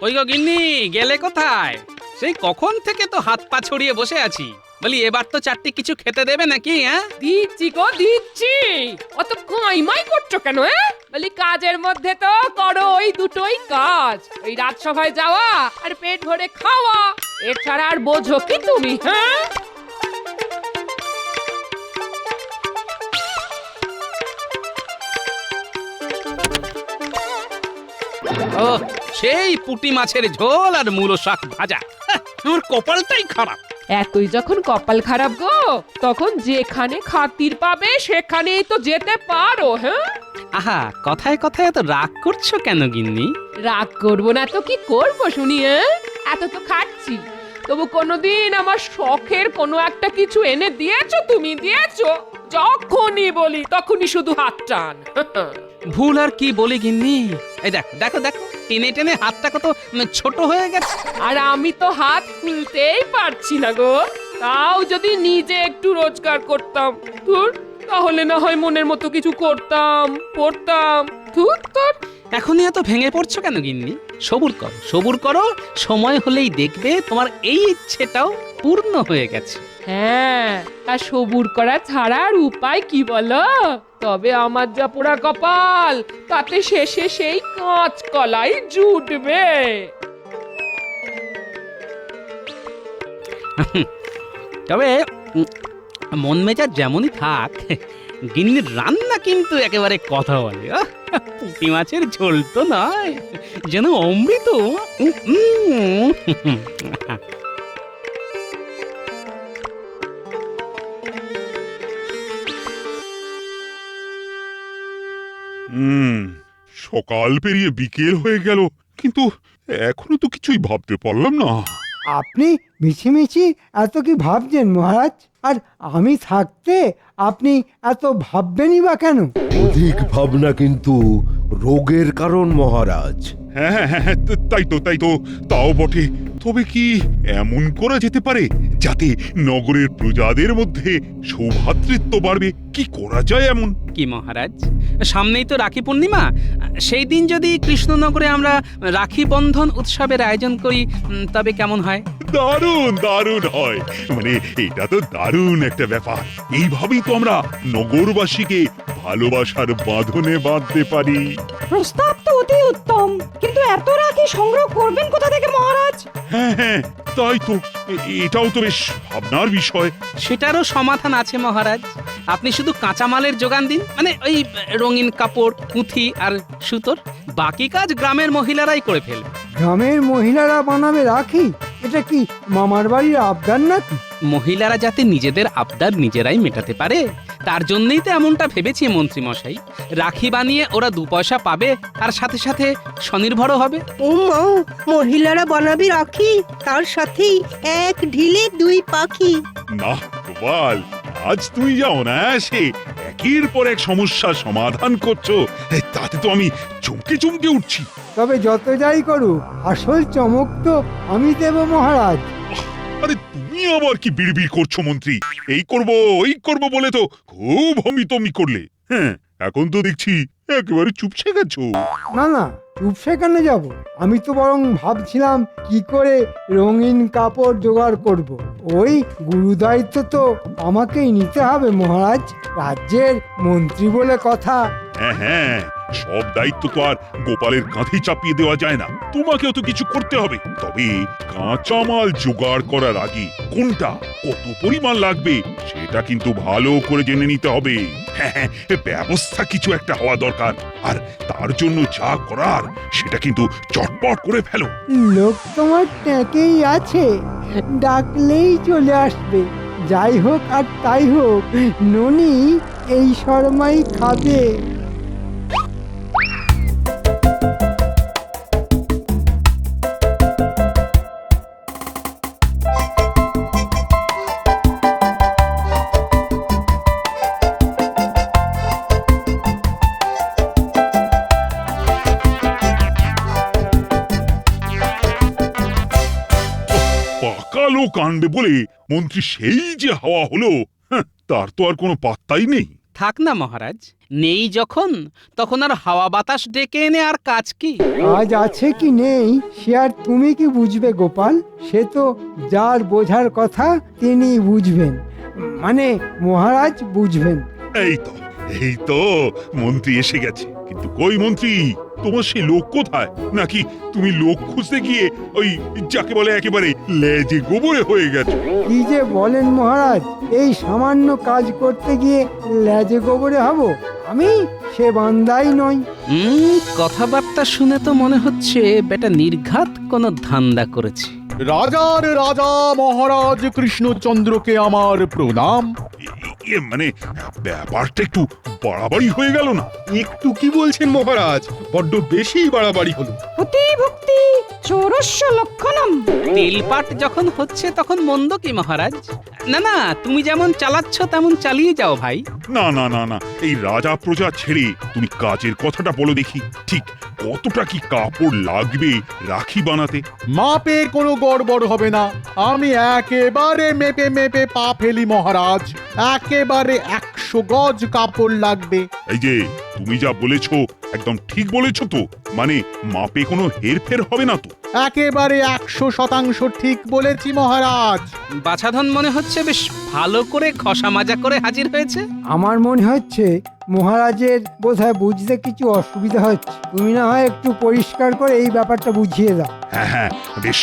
ওই গো গিন্নি, গেলে কোথায়? সেই কখন থেকে তো হাত পা ছড়িয়ে বসে আছি। বলি এবার তো চারটি কিছু খেতে দেবে নাকি? হ্যাঁ, দিচ্ছি গো দিচ্ছি। অত কাইমাই করছো কেন? বলি কাজের মধ্যে তো করো ওই দুটোই কাজ, ওই রাজসভায় যাওয়া আর পেট ভরে খাওয়া। এছাড়া আর বোঝো কি তুমি? হ্যাঁ, ও সেই পুঁটি মাছের ঝোল আর মূলো শাক ভাজা। আমার কপালটাই খারাপ। এতই যখন কপাল খারাপ গো, তখন যেখানে খাতির পাবে সেখানেই তো যেতে পারো। হ্যাঁ, আহা, কথায় কথায় এত রাগ করছো কেন গিন্নি? রাগ করবো না তো কি করবো শুনি? এত তো খাচ্ছি, তবু কোনোদিন আমার শখের কোনো একটা কিছু এনে দিয়েছো? তুমি দিয়েছো? যখনই বলি তখনই শুধু হাত টান। ভুল আর কি বলি গিন্নি? এই দেখো দেখো দেখো, টেনে টেনে হাতটা কত ছোট হয়ে গেছে। আর আমি তো হাত খুলতেই পারছি না গো। তাও যদি নিজে একটু রোজগার করতাম, ধুর, তাহলে না হয় মনের মতো কিছু করতাম, পড়তাম। ধুর তোর। এখনই এত ভেঙে পড়ছো কেন গিন্নি? সবুর করো, সবুর করো, সময় হলেই দেখবে তোমার এই ইচ্ছেটাও পূর্ণ হয়ে গেছে। হ্যাঁ, তা সবুর করা ছাড়া আর উপায় কি বলো? তবে আমার যা পোড়া কপাল, তাতে শেষে সেই কাঁচ কলাই জুটবে। তবে মন মেজাজ যেমনই থাক, গিন্নির রান্না কিন্তু একেবারে কথা বলে। পুঁটি মাছের ঝোল তো নয়, যেন অমৃত। হুম, সকাল পেরিয়ে বিকেল হয়ে গেল, কিন্তু এখনো তো কিছুই ভাবতে পারলাম না। আপনি মিছিমিছি এত কি ভাবছেন মহারাজ? আর আমি থাকতে আপনি এত ভাববেনই বা কেন? অধিক ভাবনা কিন্তু রোগের কারণ মহারাজ। হ্যাঁ হ্যাঁ হ্যাঁ, তাই তো তাও বটে। তবে কি এমন করা যেতে পারে যাতে নগরের প্রজাদের মধ্যে সৌভ্রাতৃত্ব বাড়বে? কি করা যায় এমন? কি মহারাজ, সামনেই তো রাখি পূর্ণিমা। সেই দিন যদি কৃষ্ণনগরে আমরা রাখি বন্ধন উৎসবের আয়োজন করি, তবে কেমন হয়? দারুণ দারুণ হয়। মানে এটা তো দারুণ একটা ব্যাপার। এইভাবেই তো আমরা নগরবাসীকে ভালোবাসার বাঁধনে বাঁধতে পারি। প্রস্তাব তো অতি উত্তম, কিন্তু এত রাখি সংগ্রহ করবেন কোথা থেকে মহারাজ? হ্যাঁ হ্যাঁ, তাই তো। এটাও তো বেশ ভাবনার বিষয়। সেটারও সমাধান আছে মহারাজ। আপনি শুধু কাঁচামালের যোগান দিন, মানে ওই রঙিন কাপড়, পুঁথি আর সুতোর। বাকি কাজ গ্রামের মহিলারাই করে ফেলবে। গ্রামের মহিলারা বানাবে রাখি? এটা কি মামার বাড়ির আবদার নাকি? মহিলারা যাতে নিজেদের আবদার নিজেরাই মেটাতে পারে, তার জন্যই তো এমনটা ভেবেছি মন্ত্রী মশাই। রাখি বানিয়ে ওরা 2 পয়সা পাবে, আর সাথে সাথে স্বনির্ভরও হবে। ও মা, মহিলারা বানাবি রাখি, তার সাথেই এক ঢিলে 2 পাখি। না গোপাল, আজ তুমি যাও না সে একের পর এক সমস্যার সমাধান করছো, তাতে তো আমি চমকে চমকে উঠছি। তবে যত যাই করুক, আসল চমক তো আমি দেব মহারাজ। আরে তুমি আবার কি বিড়বিড় করছো মন্ত্রী? এই করব ওই করব বলে তো খুব হমিতমি করলে। হ্যাঁ, এখন তো দেখছি একেবারে চুপসে গেছো। না না, চুপ সেখানে যাব? আমি তো বরং ভাবছিলাম কি করে রঙিন কাপড় জোগাড় করব। ওই গুরু দায়িত্ব তো আমাকেই নিতে হবে মহারাজ। রাজ্যের মন্ত্রী বলে কথা। হ্যাঁ হ্যাঁ, সব দায়িত্ব তো আর গোপালের কাঁধে চাপিয়ে দেওয়া যায় না। তোমাকেও তো কিছু করতে হবে। তবে কাঁচামাল জোগাড় করার আগে কোনটা কত পরিমাণ লাগবে সেটা কিন্তু ভালো করে জেনে নিতে হবে। হ্যাঁ হ্যাঁ, ব্যবস্থা কিছু একটা হওয়া দরকার। আর তার জন্য যা করার সেটা কিন্তু চটপট করে ফেলো। লোক তোমার ট্যাঁকেই আছে, ডাকলেই চলে আসবে। যাই হোক আর তাই হোক, ননি এই শর্মাই খাবে। পাকালো কাণ্ডে বলে মন্ত্রী সেই যে হাওয়া হলো, তার তো আর কোনো পাত্তাই নেই। থাক না মহারাজ, নেই যখন তখন আর হাওয়া বাতাস ডেকে এনে আর কাজ কি? আজ আছে কি নেই সে আর তুমি কি বুঝবে গোপাল? সে তো যার বোঝার কথা তিনি বুঝবেন, মানে মহারাজ বুঝবেন। এই তো মন্ত্রী এসে গেছে। কিন্তু কই মন্ত্রী, তোমার সেই লোক কোথায়? নাকি তুমি লোক খুঁজতে গিয়ে ওই যাকে বলে একেবারে লেজে গোবরে হয়ে গেছো? কি যে বলেন মহারাজ, এই সামান্য কাজ করতে গিয়ে লেজে গোবরে হব? আমি সে বান্দাই নই। কথাবার্তা শুনে তো মনে হচ্ছে বেটা নির্ঘাত কোনো ধান্দা করেছে। রাজার রাজা মহারাজ কৃষ্ণচন্দ্রকে আমার প্রণাম। মানে ব্যাপারটা একটু বাড়াবাড়ি হয়ে গেল না? একটু কি বলছেন মহারাজ, বড্ড বেশি বাড়াবাড়ি হলো। ভক্তি চোরস্য লক্ষণম। তেলপাট যখন হচ্ছে তখন মন্দ কি মহারাজ? না না, তুমি যেমন চালাচ্ছ তেমন চালিয়ে যাও ভাই। না না না না, এই রাজা প্রজা ছেড়ে তুমি কাজের কথাটা বলো দেখি। ঠিক কতটা কি কাপড় লাগবে রাখি বানাতে? মাপের কোনো গড়বড় হবে না, আমি একেবারে মেপে মেপে পা ফেলি মহারাজ। একেবারে 100 গজ কাপড় লাগবে। এই যে তুমি যা বলেছো একদম ঠিক বলেছো তো? মানে মাপে কোনো হেরফের হবে না তো? একেবারে 100% ঠিক বলেছি মহারাজ। বাছাধন মনে হচ্ছে বেশ ভালো করে ঘষা মাজা করে হাজির হয়েছে। আমার মনে হচ্ছে মহারাজের বোধহয় বুঝতে কিছু অসুবিধা হচ্ছে। তুমি না হয় একটু পরিষ্কার করে এই ব্যাপারটা বুঝিয়ে দাও। হ্যাঁ হ্যাঁ, বেশ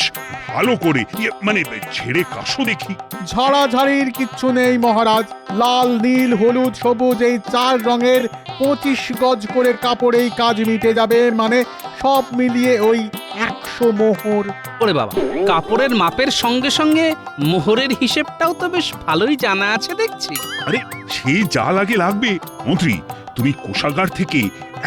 ভালো করে মানে ছেড়ে কাশো দেখি। ঝাড়াঝাড়ির কিচ্ছু নেই মহারাজ। লাল নীল হলুদ সবুজ এই 4 রঙের 25 গজ করে কাপড়েই কাজ মিটে যাবে। মানে সব মিলিয়ে ওই 100 মোহর। ওরে বাবা, কাপড়ের মাপের সঙ্গে সঙ্গে মোহরের হিসেবটাও তো বেশ ভালোই জানা আছে দেখছি। আরে সে যা লাগে লাগবে। মন্ত্রী, তুমি কোষাগার থেকে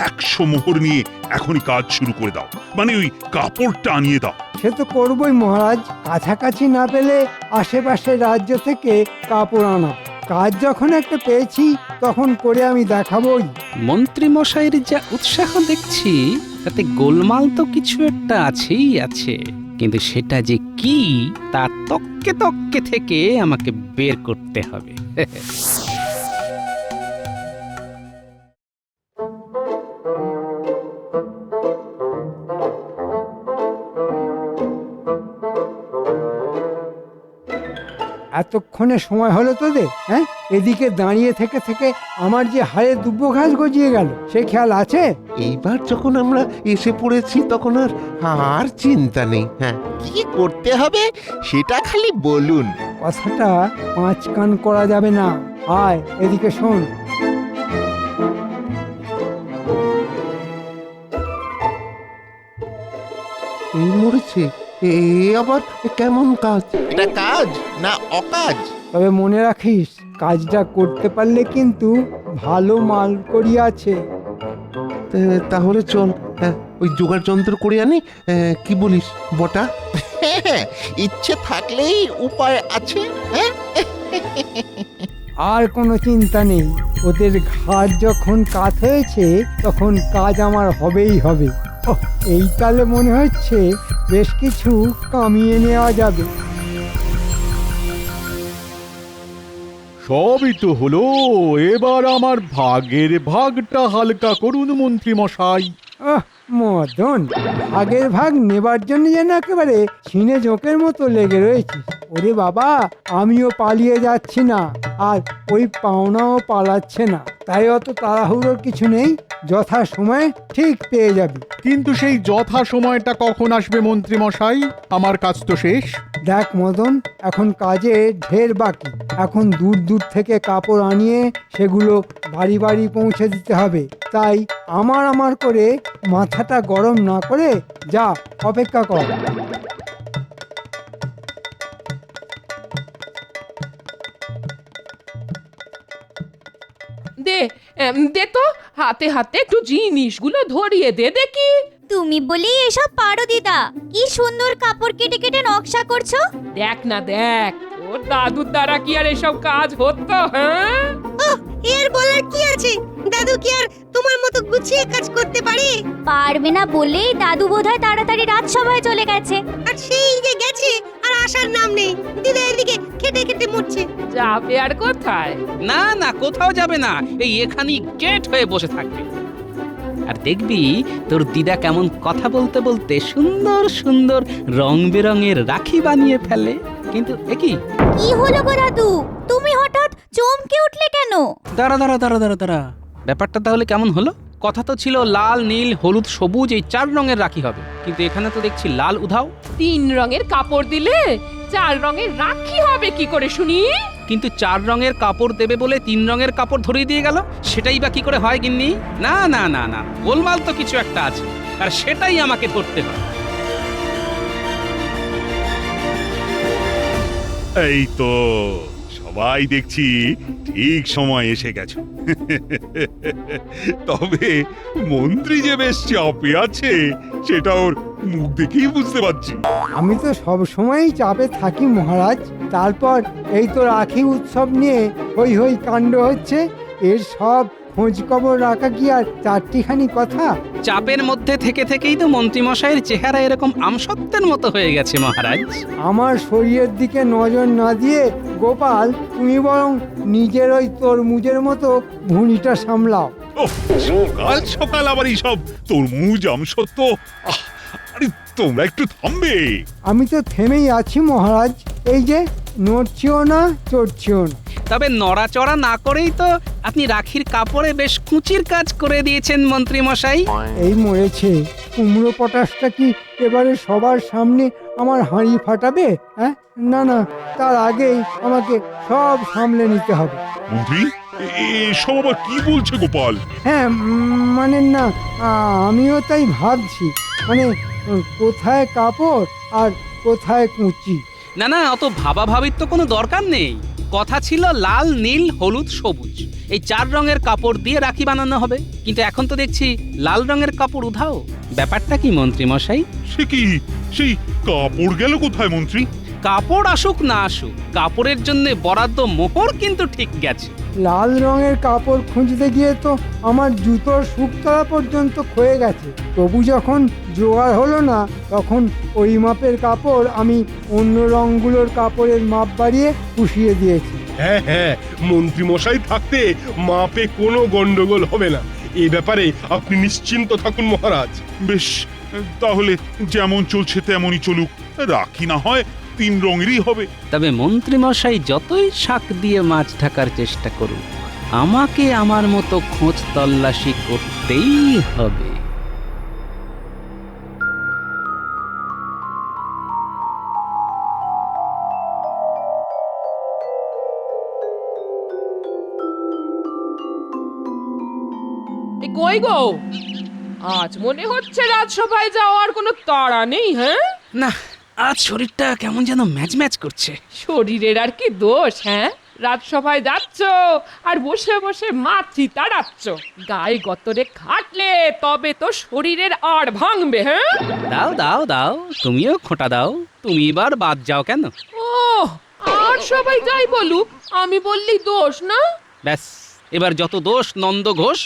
100 মোহর নিয়ে এখনই কাজ শুরু করে দাও। মানে ওই কাপড়টা আনিয়ে দাও। সে তো করবই মহারাজ, কাছাকাছি না পেলে আশেপাশের রাজ্য থেকে কাপড় আনা। কাজ যখন একটা পেয়েছি তখন করে আমি দেখাবই। মন্ত্রী মশাইয়ের যা উৎসাহ দেখছি তাতে গোলমাল তো কিছু একটা আছেই আছে, কিন্তু সেটা যে কি তা তককে তককে থেকে আমাকে বের করতে হবে। এতক্ষণে সময় হলো তোদের? হ্যাঁ, এদিকে দাঁড়িয়ে থেকে থেকে আমার যে হাড়ে দুব্বো ঘাস গজিয়ে গেল সে খেয়াল আছে? এইবার যখন আমরা এসে পড়েছি তখন আর চিন্তা নেই। হ্যাঁ, কি করতে হবে সেটা খালি বলুন। কথাটা 5 কান করা যাবে না। আয় এদিকে শোন। এই মরেছে, এ আবার কেমন কাজ? এটা কাজ না অকাজ? তবে মনে রাখিস, কাজটা করতে পারলে কিন্তু ভালো মাল করি আছে। তাহলে চল, ওই জোগাড় যন্ত্র করে আনি। কি বলিস বটা? হ্যাঁ, ইচ্ছে থাকলেই উপায় আছে। হ্যাঁ, আর কোনো চিন্তা নেই, ওদের ঘাট যখন কাত হয়েছে তখন কাজ আমার হবেই হবে। ওহ, এই তালে মনে হচ্ছে বেশ কিছু কামিয়ে নেওয়া যাবে। সবই তো হলো, এবার আমার ভাগের ভাগটা হালকা করুন মন্ত্রী মশাই। মদন, ভাগের ভাগ নেবার জন্য যেন একেবারে ছিনে জোকের মতো লেগে রয়েছিস। ওরে বাবা, আমিও পালিয়ে যাচ্ছি না, আর ওই পাওনাও পালাচ্ছে না। তাই অত তাড়াহুড়োর কিছু নেই, যথা সময়ে ঠিক পেয়ে যাবি। কিন্তু সেই যথা সময়টা কখন আসবে মন্ত্রী মশাই? আমার কাজ তো শেষ। দেখ মদন, এখন কাজে ঢের বাকি। এখন দূর দূর থেকে কাপড় আনিয়ে সেগুলো বাড়ি বাড়ি পৌঁছে দিতে হবে। তাই আমার করে মাথাটা গরম না করে যা, অপেক্ষা কর। দে দে তো, হাতে হাতে একটু জিনিসগুলো ধরিয়ে দে দেখি। তুমি বলি এসব পারো দিদা, কি সুন্দর কাপড় কেটে কেটে নকশা করছো। দেখ না দেখ, ওর দাদুর দ্বারা কি আর এসব কাজ হতো? হ্যাঁ, এর বলার কি আছে? দাদু কি আর তোমার মতো গুছিয়ে কাজ করতে পারে? পারবে না বলেই দাদু বোধহয় তাড়াতাড়ি রাজসভায় চলে গেছে। আর সেই যে গেছে আর আসার নাম নেই। দিদা এদিকে খেটে খেটে মরছে। যাবে আর কোথায়? না না, কোথাও যাবে না, এই এখানেই গেট হয়ে বসে থাকবে। আর দেখবি তোর দিদা কেমন কথা বলতে বলতে সুন্দর সুন্দর রং বেরঙের রাখি বানিয়ে ফেলে। কিন্তু একই কি হলো গো দাদু, তুমি হঠাৎ চমকে উঠলে কেন? দাঁড়া দাঁড়া দাঁড়া দাঁড়া দাঁড়া, ব্যাপারটা তাহলে কেমন হলো? কথা তো ছিল লাল নীল হলুদ সবুজ এই 4 রঙের রাখি হবে, কিন্তু এখানে তো দেখছি লাল উধাও। 3 রঙের কাপড় দিলে 4 রঙের রাখি হবে কি করে শুনি? কিন্তু 4 রঙের কাপড় দেবে বলে 3 রঙের কাপড় ধরিয়ে দিয়ে গেল, সেটাই বা কি করে হয় গিন্নি? না না না না, গোলমাল তো কিছু একটা আছে, আর সেটাই আমাকে ধরতে হবে। এই তো সবাই দেখছি ঠিক সময় এসে গেছো। তবে মন্ত্রী যে বেশ চাপে আছে সেটা ওর মুখ দেখেই বুঝতে পারছি। আমি তো সব সময়ই চাপে থাকি মহারাজ। তারপর এই তো রাখি উৎসব নিয়ে হই হই কাণ্ড হচ্ছে। এর সব খোঁজ খবর রাখা কি আর 4টিখানি কথা? চাপের মধ্যে থেকে থেকেই তো মন্ত্রীমশাইয়ের চেহারা এরকম আমসত্ত্বের মতো হয়ে গেছে মহারাজ। আমার শরীরের দিকে নজর না দিয়ে গোপাল, তুমি বরং নিজের ওই তরমুজের মতো ভুঁড়িটা সামলাও। ওহ, সকাল সকাল আবার এইসব তরমুজ আমসত্ব। আরে তোমরা একটু থামবে। আমি তো থেমেই আছি মহারাজ, এই যে নড়ছিও না চড়ছিও না। তবে নড়াচড়া না করেই তো আপনি রাখির কাপড়ে বেশ কুচির কাজ করে দিয়েছেন মন্ত্রীমশাই। এই মরেছে, কুমড়ো পটাশটা কি এবারে সবার সামনে আমার হাঁড়ি ফাটাবে? হ্যাঁ, না না, তার আগেই আমাকে সব সামলে নিতে হবে। মন্ত্রী, এসব আবার কি বলছে গোপাল? হ্যাঁ, মানে না, আমিও তাই ভাবছি, মানে কোথায় কাপড় আর কোথায় কুচি। না না, অত ভাবাভাবির তো কোনো দরকার নেই। কথা ছিল লাল নীল হলুদ সবুজ এই 4 রঙের কাপড় দিয়ে রাখি বানানো হবে, কিন্তু এখন তো দেখছি লাল রঙের কাপড় উধাও। ব্যাপারটা কি মন্ত্রীমশাই? সে কি, সেই কাপড় গেল কোথায় মন্ত্রী? কাপড় আসুক না আসুক, কাপড়ের জন্য বরাদ্দ মোহর কিন্তু ঠিক গেছে। লাল রঙের কাপড় খুঁজতে গিয়ে তো আমার জুতোর শুকতলা পর্যন্ত ক্ষয়ে গেছে। তবু যখন জোগাড় হলো না, তখন ওই মাপের কাপড় আমি অন্য রঙগুলোর কাপড়ের মাপ বাড়িয়ে পুষিয়ে দিয়েছি। হ্যাঁ হ্যাঁ, মন্ত্রী মশাই থাকতে মাপে কোনো গন্ডগোল হবে না। এই ব্যাপারে আপনি নিশ্চিন্ত থাকুন মহারাজ। বেশ, তাহলে যেমন চলছে তেমনই চলুক। রাখি না হয় 3 রঙেরই হবে। তবে মন্ত্রীমশাই যতই শাক দিয়ে মাছ ঢাকার চেষ্টা করুন, আমাকে আমার মতো খোঁজ তল্লাশি করতেই হবে। এই কই গো? আজ মনে হচ্ছে রাজসভায় যাওয়ার কোনো তাড়া নেই। হ্যাঁ না, আজ শরীরটা কেমন যেন ম্যাচ ম্যাচ করছে। শরীরের আর কি দোষ? হ্যাঁ, রাজসভায় যাচ্ছ আর বসে বসে মাছি তাড়াচ্ছ। গায়ে গতরে খাটলে তবে তো শরীরের আড় ভাঙবে। হ্যাঁ, দাও দাও দাও, তুমিও খোঁটা দাও। তুমি এবার বাদ যাও কেন? ও আর সবাই যাই বলুক, আমি বললি দোষ না? ব্যাস, এবার যত দোষ নন্দ ঘোষ।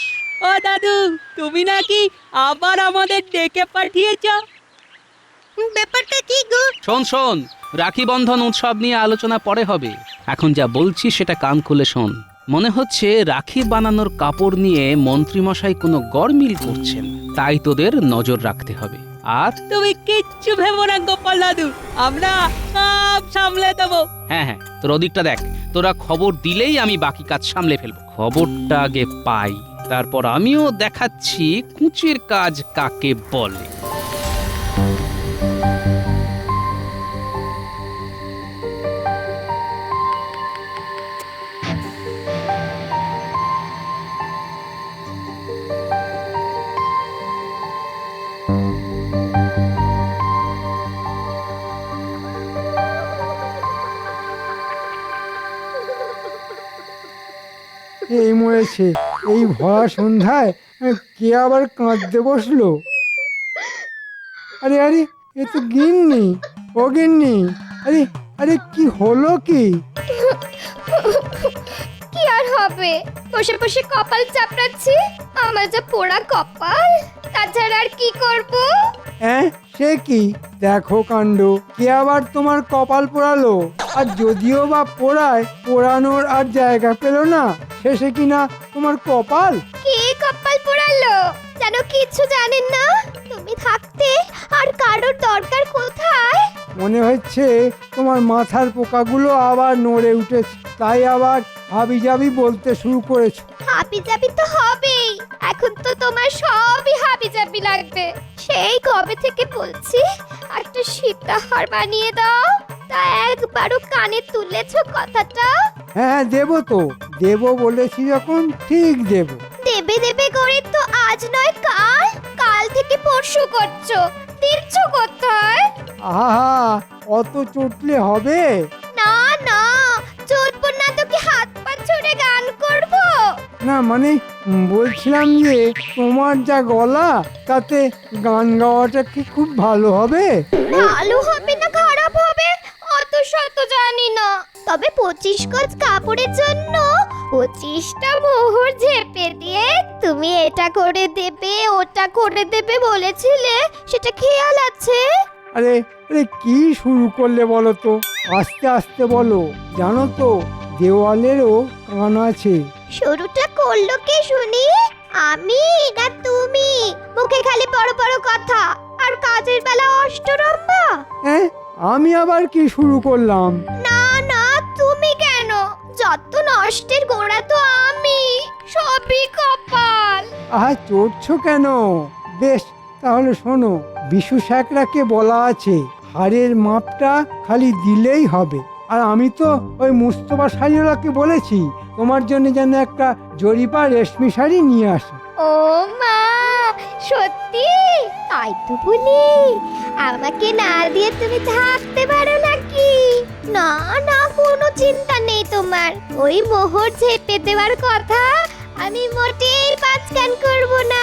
ও দাদু, তুমি নাকি আবার আমাদের ডেকে পাঠিয়েছ? ব্যাপারটা কি গো? শোন শোন, রাখি বন্ধন উৎসব নিয়ে আলোচনা পরে হবে। এখন যা বলছি সেটা কান খুলে শোন। মনে হচ্ছে রাখি বানানোর কাপড় নিয়ে মন্ত্রীমশাই কোনো গড়মিল করছেন, তাই তোদের নজর রাখতে হবে। আর তুমি কিচ্ছু ভেবো না গোপাল দাদু, আমরা সব সামলে দেবো। হ্যাঁ হ্যাঁ, তোর ওদিকটা দেখ। তোরা খবর দিলেই আমি বাকি কাজ সামলে ফেলবো। খবরটা আগে পাই, তারপর আমিও দেখাচ্ছি কুচির কাজ কাকে বলে। এই মরেছে, এই ভরা সন্ধ্যায় কে আবার কাঁদতে বসলো? আরে আরে, এ তো গিন্নি। ও গিন্নি, আরে আরে, কি হলো কি? কি আর হবে? বসে বসে কপাল চাপড়াচ্ছি, আমার যা পোড়া কপাল। তাছাড়া আর কি করব? হ্যাঁ, সে কি? দেখো কাণ্ড, কে আবার তোমার কপাল পোড়ালো? আর যদিও বা পোড়ায়, পোড়ানোর আর জায়গা পেল না, শেষে কিনা তোমার কপাল। কে কপাল পোড়ালো? যেন কিছু জানেন না। তুমি থাকতে আর কারোর দরকার কোথায়? মনে হচ্ছে তোমার মাথার পোকাগুলো আবার নড়ে উঠেছে, তাই আবার হাবিজাবি বলতে শুরু করেছো। হাবিজাবি তো হবেই। এখন তো তোমার সবই হাবিজাবি লাগবে। সেই কবে থেকে বলছি একটা সীতাহার বানিয়ে দাও, তা একবারও কানে তুলেছো কথাটা? হ্যাঁ, দেবো তো, দেবো বলেছি যখন ঠিক দেবো। দেবে দেবে করে তো আজ নয় কাল, কাল থেকে পরশু করছো। দিচ্ছ কোথায়? আহা, অত চটলে হবে? না না, চটবো না তো কি হাত পা ছুড়ে গান করবো? না মানে বলছিলাম যে তোমার যা গলা, তাতে গান গাওয়াটা কি খুব ভালো হবে? ভালো হবে না খারাপ হবে অত শত জানি না, তবে 25 গজ কাপড়ের জন্য 25টা মোহর ঝেপে দিয়ে তুমি এটা করে দেবে ওটা করে দেবে বলেছিলে, সেটা খেয়াল আছে? আরে আরে কি শুরু করলে বলো তো? আস্তে আস্তে বলো, জানো তো দেওয়ালেরও কান আছে। শুরুটা করলো কে শুনি? আমি না তুমি? মুখে খালি বড় বড় কথা আর কাজের বেলা অষ্টরম্ভা। হ্যাঁ, আমি আবার কি শুরু করলাম? না না, তুমি কেন? যত নষ্টের গোড়া তো আমি, সবই কপাল। আহা, চড়ছো কেন? বেশ, তাহলে শোনো, বিশু স্যাকরাকে বলা আছে হাড়ের মাপটা খালি দিলেই হবে। আর আমি তো ওই মুস্তফা শাড়িওয়ালাকে বলেছি তোমার জন্য যেন একটা জরিপা রেশমি শাড়ি নিয়ে আসে। ও মা, সত্যি? তাই তো বলি, আমাকে না দিয়ে তুমি থাকতে পারো নাকি? না না, কোনো চিন্তা নেই তোমার। ওই মোহর ঝেপে দেওয়ার কথা আমি মোটেই পাঁচকান করব না।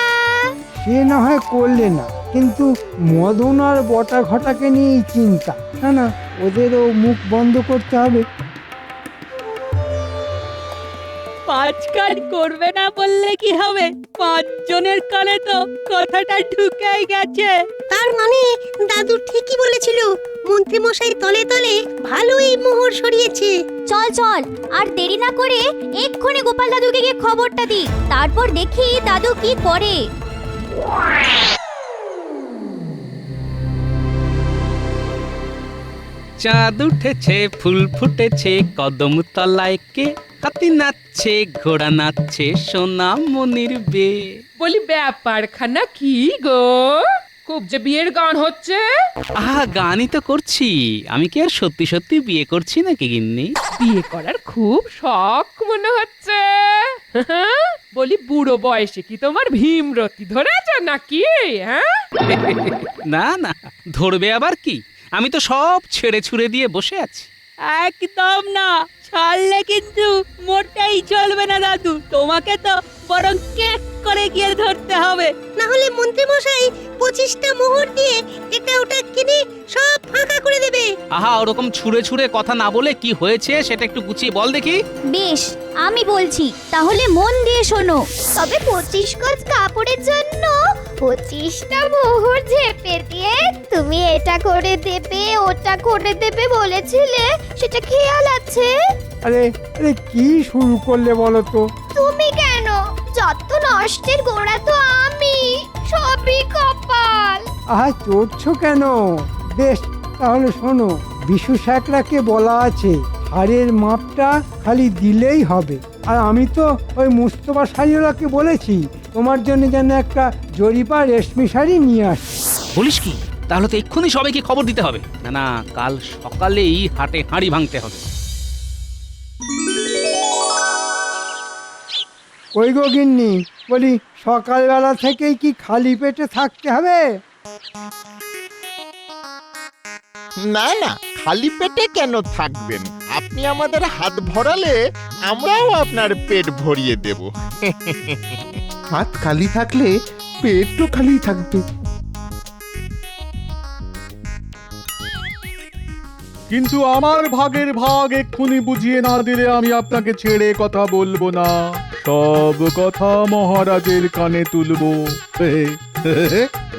সে না হয় করলে না, কিন্তু মদন আর বটা ঘটাকে নিয়েই চিন্তা। না না, ওদেরও মুখ বন্ধ করতে হবে। 5 কাজ করবে না বললে কি হবে? 5 জনের কানে তো কথাটা ঢুকেই গেছে। তার মানে দাদু ঠিকই বলেছিল, মন্ত্রী মশাই তলে তলে ভালোই মোহর সরিয়েছে। চল চল, আর দেরি না করে এক্ষুনি গোপাল দাদুকে গিয়ে খবরটা দি, তারপর দেখি দাদু কি করে। চাঁদ উঠেছে, ফুল ফুটেছে, কদম তলায় কে, হাতি নাচছে, ঘোড়া নাচছে, সোনা মনির বে। বলি ব্যাপারখানা কি গো? খুব যে বিয়ের গান হচ্ছে। আহা, গানই তো করছি। আমি কি আর সত্যি সত্যি বিয়ে করছি নাকি গিন্নি? বিয়ে করার খুব শখ মনে হচ্ছে। বলি বুড়ো বয়সে কি তোমার ভীমরতি ধরেছ নাকি? হ্যাঁ, না না, ধরবে আবার কি? আমি তো সব ছেড়ে ছুড়ে দিয়ে বসে আছি। একদম না, ছাড়লে কিন্তু মোটেই চলবে না দাদু। তোমাকে তো বরং কেক করে গিয়ে ধরতে হবে। না হলে মন্ত্রী মশাই 25টা মোহর দিয়ে এটা ওটা কিনে সব ফাঁকা করে দেবে। আহা, ওরকম ছুঁড়ে ছুঁড়ে কথা না বলে কি হয়েছে সেটা একটু গুছিয়ে বল দেখি। বেশ, আমি বলছি, তাহলে মন দিয়ে শোনো। তবে 25 গজ কাপড়ের জন্য 25টা মোহর ঝেপে দিয়ে তুমি এটা করে দেবে ওটা করে দেবে বলেছিলে, সেটা খেয়াল আছে? আরে আরে কি শুরু করলে বলো তো? তুমি কেন? যত নষ্টের গোড়া তো আমি, সবই কপাল। আহা, চড়ছো কেন? বেশ, তাহলে শোনো, বিশু স্যাকরাকে বলা আছে হাড়ের মাপটা খালি দিলেই হবে। আর আমি তো ওই মুস্তফা শাড়িওয়ালাকে বলেছি তোমার জন্য যেন একটা জরিপা রেশমি শাড়ি নিয়ে আসে। বলিস কি? তাহলে তো এক্ষুনি সবাইকে খবর দিতে হবে। না না, কাল সকালেই হাটে হাঁড়ি ভাঙতে হবে। ওই গো গিন্নি, বলি সকালবেলা থেকেই কি খালি পেটে থাকতে হবে? না না, খালি পেটে কেন থাকবেন? আপনি আমাদের হাত ভরালে আমরাও আপনার পেট ভরিয়ে দেব। হাত খালি থাকলে পেটও খালি থাকবে। কিন্তু আমার ভাগের ভাগ এক্ষুনি বুঝিয়ে না দিলে আমি আপনাকে ছেড়ে কথা বলবো না। সব কথা মহারাজের কানে তুলবো।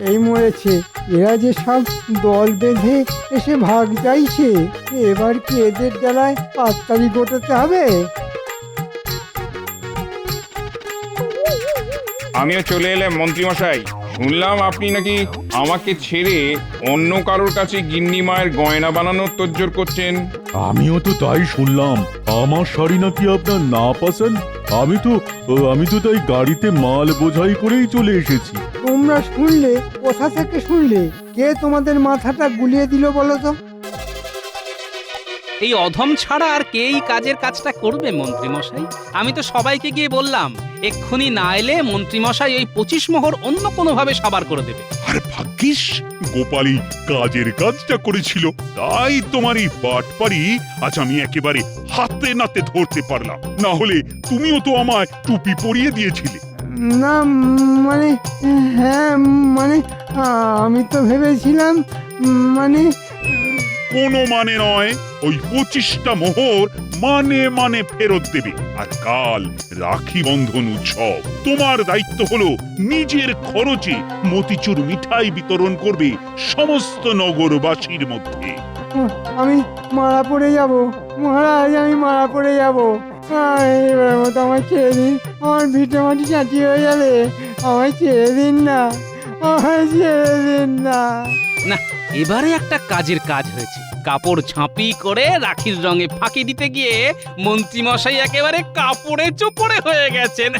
এই মরেছে, এরা যে সব দল বেঁধে এসে ভাগ চাইছে, এবার কি এদের জ্বালায় পাঁচতারি গোটাতে হবে? আমিও চলে এলাম মন্ত্রীমশাই। শুনলাম আপনি নাকি আমাকে ছেড়ে অন্য কারোর কাছে গিন্নি মায়ের গয়না বানানোর তোড়জোড় করছেন। আমিও তো তাই শুনলাম। আমার শাড়ি নাকি আপনার না পছন্দ। আমি তো তাই গাড়িতে মাল বোঝাই করেই চলে এসেছি। তোমরা শুনলে? কোথা থেকে শুনলে? কে তোমাদের মাথাটা গুলিয়ে দিল বলো তো? এই অধম ছাড়া আর কে এই কাজের কাজটা করবে মন্ত্রীমশাই? আমি তো সবাইকে গিয়ে বললাম, এক্ষুনি না এলে মন্ত্রীমশাই ওই 25 মোহর অন্য কোনোভাবে সাবার করে দেবে। আর ভাগ্যিস গোপালই কাজের কাজটা করেছিল, তাই তোমার এই বাটপারি আজ আমি একেবারে হাতে নাতে ধরতে পারলাম। না হলে তুমিও তো আমায় টুপি পরিয়ে দিয়েছিলে। না মানে, হ্যাঁ মানে আমি তো ভেবেছিলাম মানে। কোনো মানে নয়, ওই 25টা মোহর মানে ফেরত দেবে। আর কাল রাখি বন্ধন উৎসব, তোমার দায়িত্ব হলো নিজের খরচে মতিচুর মিঠাই বিতরণ করবে সমস্ত নগরবাসীর মধ্যে। আমি মারা পড়ে যাব মহারাজ, আমি মারা পড়ে যাব। এবার মতো আমায় ছেড়ে দিন, আমার ভিটে মাটি চাঁটি হয়ে যাবে। আমায় ছেড়ে দিন না, আমায় ছেড়ে দিন না। না, এবারে একটা কাজের কাজ হয়েছে। কাপড় ঝাঁপি করে রাখির রঙে ফাঁকি দিতে গিয়ে মন্ত্রীমশাই একেবারে কাপড়ে চোপড়ে হয়ে গেছেন।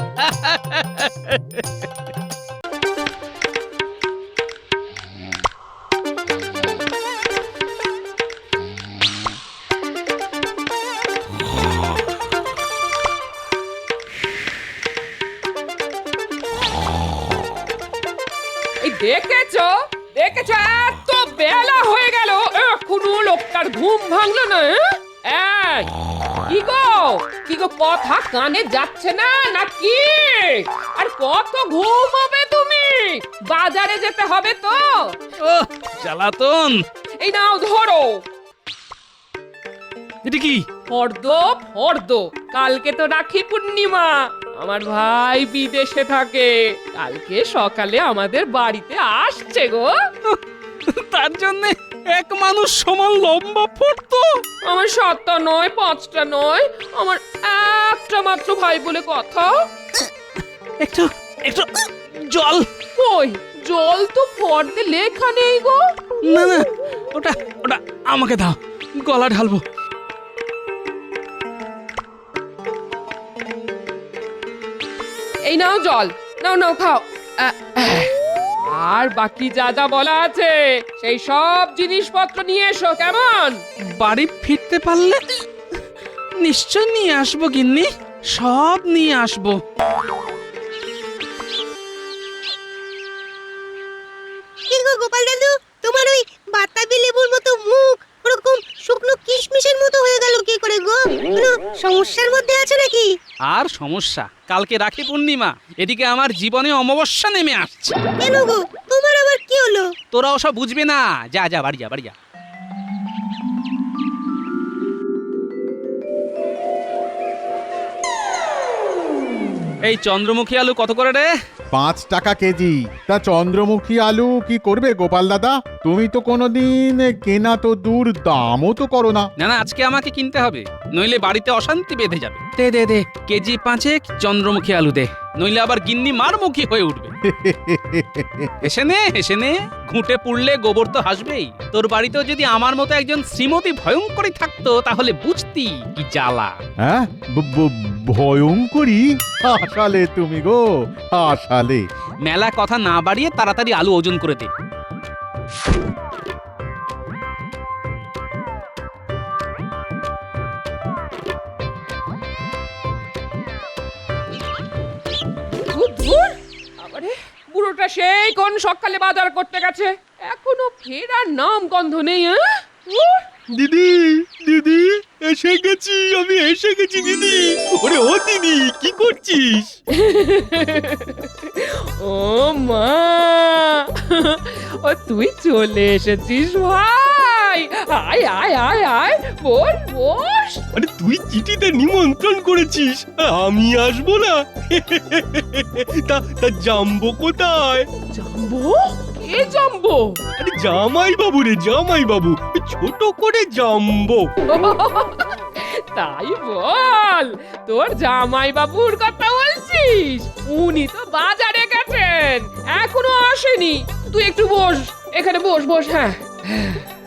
দেখেছো দেখেছো, এত বেলা হয়ে গেল, এখনো লোকটার ঘুম ভাঙলো না। কি গো কথা কানে যাচ্ছে না নাকি? আর কত ঘুমাবে তুমি? বাজারে যেতে হবে তো। জ্বালাতন। এই নাও ধরো। এটা কি? ফর্দ। কালকে তো রাখি পূর্ণিমা। আমার ভাই বিদেশে থাকে, কালকে সকালে আমাদের বাড়িতে আসছে গো। তার জন্য এক মানুষ সমান লম্বা ফর্দ? আমার 7টা নয়, 5টা নয়, আমার একটা মাত্র ভাই বলে কথা। একটু জল। কই জল তো ফর্দে লেখা নেই গো। না ওটা আমাকে দাও, গলা ঢালবো। এই নাও জল, নাও খাও। আর বাকি যা যা বলা আছে সেই সব জিনিসপত্র নিয়ে এসো, কেমন? বাড়ি ফিরতে পারলে নিশ্চয় নিয়ে আসবো গিন্নি, সব নিয়ে আসবো। কি গো গোপাল দাদু, তোমার ওই বাতাবি লেবুর মতো মুখ ওরকম শুকনো কিশমিশের মতো হয়ে গেল কি করে গো? কোনো সমস্যার মধ্যে আছো নাকি? আর সমস্যা? কালকে রাখি পূর্ণিমা, এদিকে আমার জীবনে অমাবস্যা নেমে আসছে। কেন গো, তোমার আবার কি হলো? তোরা ওসব বুঝবে না, যা বাড়ি যা। এই চন্দ্রমুখী আলু কত করে রে? 5 টাকা কেজি। তা চন্দ্রমুখী আলু কি করবে গোপাল দাদা? তুমি তো কোনোদিন কেনা তো দূর, দামও তো করো না। না আজকে আমাকে কিনতে হবে, নইলে বাড়িতে অশান্তি বেঁধে যাবে। দে কেজি 5 চন্দ্রমুখী আলু দে, নইলে আবার গিন্নি মারমুখী হয়ে উঠবে। এসে নে, ঘুঁটে পুড়লে গোবর তো হাসবেই। তোর বাড়িতেও যদি আমার মতো একজন শ্রীমতী ভয়ঙ্করী থাকতো তাহলে বুঝতি কি জ্বালা। হ্যাঁ, ভয়ঙ্করী? হাসালে তুমি গো, হাসালে। মেলা কথা না বাড়িয়ে তাড়াতাড়ি আলু ওজন করে দে। বুড়োটা সেই কোন সকালে বাজার করতে গেছে, এখনো ফেরার নাম গন্ধ নেই। দিদি আমি এসে গেছি দিদি। ওরে ও দিদি, কি করছিস? ও মা, ও তুই চলে এসেছিস ভাই। আয় আয় আয় আয় বস বস। আরে তুই চিঠিতে নিমন্ত্রণ করেছিস, আমি আসবো না? তা তা জাম্বো কোথায়? জাম্বো? কে জাম্বো? আরে জামাই বাবু রে, জামাই বাবু, ছোট করে জাম্বো। তাই বল, তোর জামাই বাবুর কথা বলছিস? উনি তো বাজারে গেছেন, এখনো আসেনি। তুই একটু বস, এখানে বস বস। হ্যাঁ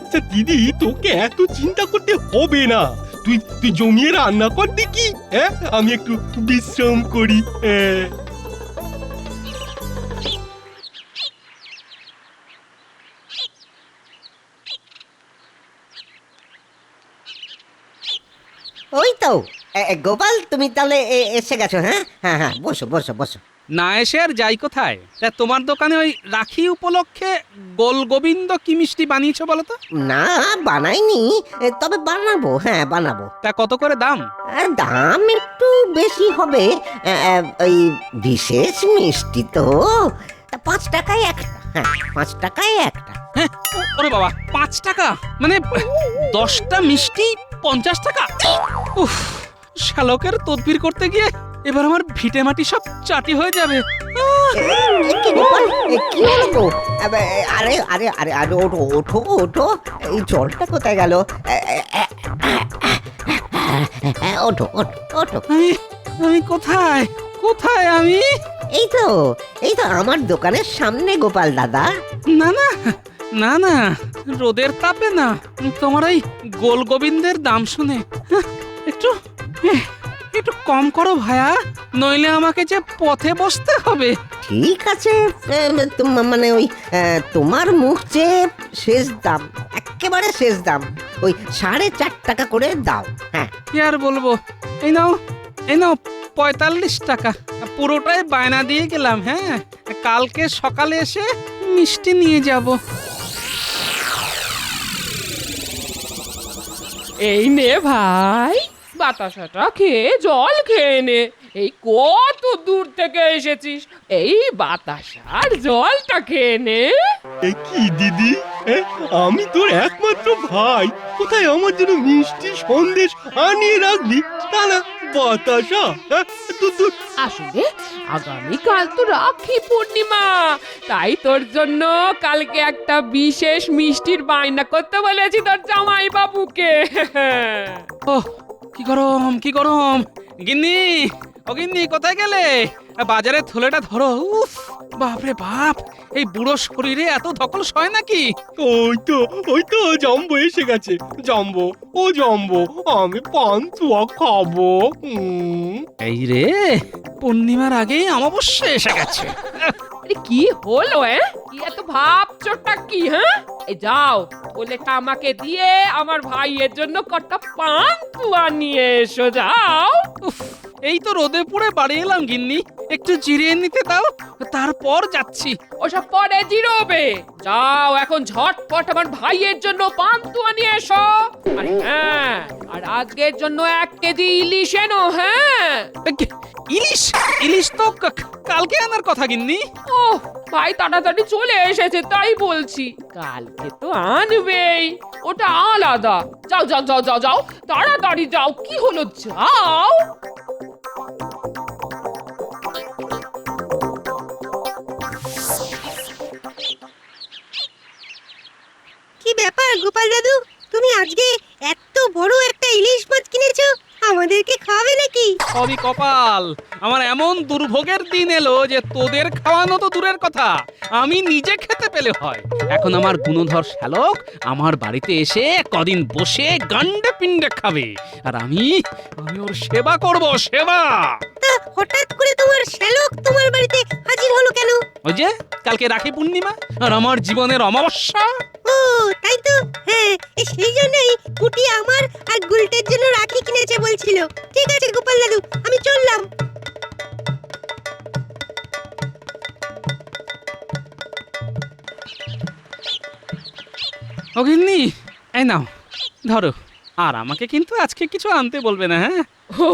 আচ্ছা দিদি, তোকে এত চিন্তা করতে হবে না। তুই তুই জমিয়ে রান্না কর দেখি, হ্যাঁ আমি একটু বিশ্রাম করি। হ্যাঁ ওই তো গোপাল, তুমি তাহলে এসে গেছো? হ্যাঁ হ্যাঁ হ্যাঁ, বসো বসো বসো। না এসে আর যাই কোথায়? তা তোমার দোকানে ওই রাখি উপলক্ষে গোল গোবিন্দ কি মিষ্টি বানিয়েছো বলো তো? না বানাইনি, তবে বানাবো, হ্যাঁ বানাবো। তা কত করে দাম? দাম একটু বেশি হবে, ওই বিশেষ মিষ্টি তো, তা 5 টাকায় একটা। হ্যাঁ 5 টাকায় একটা। হ্যাঁ, ওরে বাবা, 5 টাকা? মানে 10টা মিষ্টি 50 টাকা? উফ, শালকের তদবির করতে গিয়ে এবার আমার ভিটে মাটি সব চাটি হয়ে যাবে। কি গোপাল, কি হলো গো? আরে আরে আরে আরে, ওঠো ওঠো ওঠো, এই জলটা কোথায় গেল? ওঠো ওঠো ওঠো। আমি কোথায়? কোথায় আমি? এই তো আমার দোকানের সামনে গোপাল দাদা। না না না না, রোদের তাপে না, তোমার ওই গোল গোবিন্দের দাম শুনে একটু একটু কম করো ভায়া, নইলে আমাকে যে পথে বসতে হবে। ঠিক আছে, মানে ওই তোমার মুখ যে শেষ দাম, একেবারে শেষ দাম, ওই 4.5 টাকা করে দাও। হ্যাঁ কি আর বলবো, এই নাও 45 টাকা, পুরোটাই বায়না দিয়ে গেলাম। হ্যাঁ, কালকে সকালে এসে মিষ্টি নিয়ে যাব। এই নে ভাই, বাতাসাটা খেয়ে জল খেয়ে নে। এই কত দূর থেকে এসেছিস, এই বাতাসার জলটা খেয়ে নে। কি দিদি, আমি তোর একমাত্র ভাই, কোথায় আমার জন্য মিষ্টি সন্দেশ আনিয়ে রাখবি, তা না বাতাসা। আসলে আগামীকাল তো রাখি পূর্ণিমা, তাই তোর জন্য কালকে একটা বিশেষ মিষ্টির বায়না করতে বলেছি তোর জামাই বাবুকে। ওহ, কি গরম কি গরম! গিন্নি, ও গিন্নি, কোথায় গেলে? বাজারে থলেটা ধরো। উফ, বাপরে বাপ, এই বুড়ো শরীরে এত ধকল সয় নাকি? ওই তো জাম্বো এসে গেছে। জাম্বো, ও জাম্বো, আমি পান্তুয়া খাবো। এই রে, পূর্ণিমার আগেই অমাবস্যা এসে গেছে। আরে কি হলো? কি এত ভাবছোটা কি? হ্যাঁ, এই যাও, ওলেটা আমাকে দিয়ে আমার ভাইয়ের জন্য কটা পান্তুয়া নিয়ে এসো, যাও। উফ, এই তো রোদে পুড়ে বাড়ি এলাম গিন্নি, একটু জিরিয়ে নিতে দাও, তারপর যাচ্ছি। ওসব পরে জিরোবে, যাও এখন ঝটপট আমার ভাইয়ের জন্য পান্তুয়া নিয়ে এসো। আর হ্যাঁ, আর আজকের জন্য 1 কেজি ইলিশ এনো। হ্যাঁ, ইলিশ? ইলিশ তো কালকে আনার কথা গিন্নি। ও ভাই তাড়াতাড়ি চলে এসেছে তাই বলছি, কালকে তো আনবেই, ওটা আলাদা। যাও যাও যাও যাও যাও, তাড়াতাড়ি যাও। কি হলো, যাও। কি ব্যাপার গোপাল দাদু, তুমি আজকে এত বড় একটা ইলিশ মাছ কিনেছো, আমাদেরকে খাওয়াবে নাকি? সবই কপাল, আমার এমন দুর্ভোগের দিন এলো যে তোদের খাওয়ানো তো দূরের কথা, আমি নিজে খেতে পেলে হয়। এখন আমার গুণধর শ্যালক আমার বাড়িতে এসে কদিন বসে গান্ডে পিণ্ডে খাবে, আর আমি ওর সেবা করব, সেবা। তা হঠাৎ করে তোমার শ্যালক তোমার বাড়িতে হাজির হলো কেন? ওই যে কালকে রাখি পূর্ণিমা আর আমার জীবনের অমাবস্যা। ও তাই তো, হ্যাঁ সেই জন্যই কুটি আমার আর গুলটের জন্য রাখি কিনেছে বলছিল। ঠিক আছে গোপাল দাদু, আমি চললাম। ও গিন্নি, এই নাও ধরো, আর আমাকে কিন্তু আজকে কিছু আনতে বলবে না। হ্যাঁ, ও